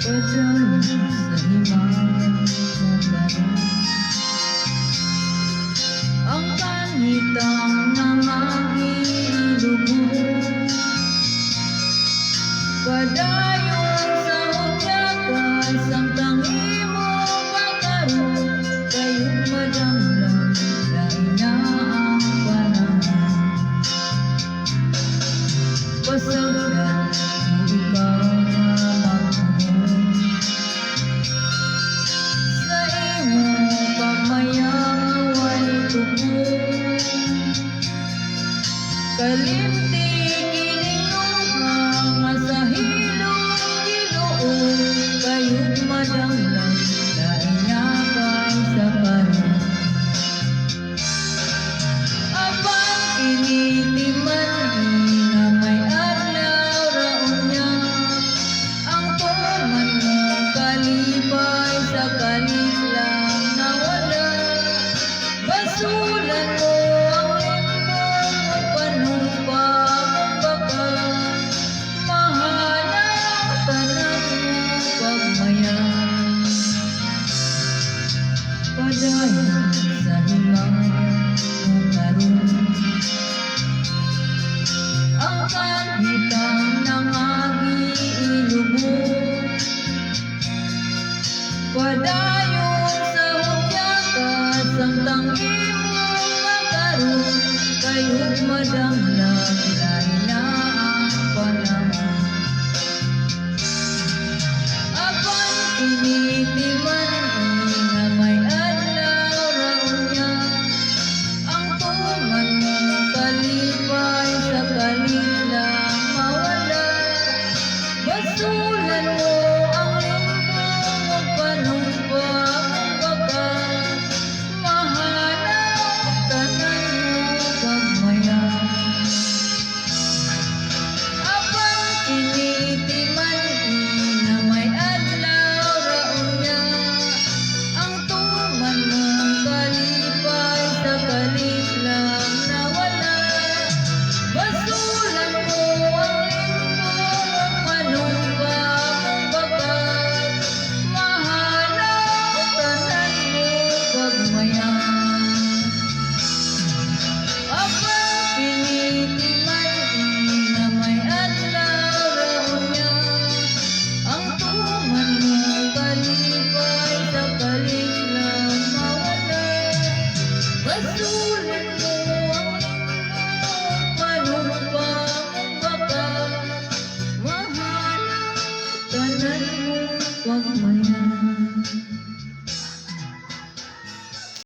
Padyan sa himang kabaran, ang kanitang nangangilubog, padayon sa hudyakan sang tangi mo pagkaroon, kayo't madamlang lain na ang panahon. Pasagdan mo ikaw na magpuhon sa imo pagmayang away tubog, kalimti kininguhang sa hilong Ginoo, kayo't madamlang lain na kay sa karon. Abang kinitiman na may adlaw raon niya, ang tuman mo kalipay sa kalit lang nawala. Basulan mo ang limbong o panumpang baka, mahalaw tanan mo pagmayan. Padayon sa himang karon, ang kanitang nangangilubog, padayon sa hudyakan sang tangi mo pagkaroon, kayo't madamlang lain na ang panahon. Apan kinitiman na may adlaw raon niya, ang tuman mo kalipay sa kalit lang mawala. Basulan mo ang limbong o panumpang baka, mahalaw tanan mo pagmayan. Apan kinitiman na may adlaw raon niya, ang tuman mo kalipay sa kalit lang nawala. Basulan mo ang limbong o panumpang baka, mahalaw tanan mo pagmayan. Abang kinitiman na may adlaw raon niya, ang tuman mo kalipay sa kalit lang mawala. Basulan mo ang limbong panumpang baka, mahalaw tanan mo pagmayan.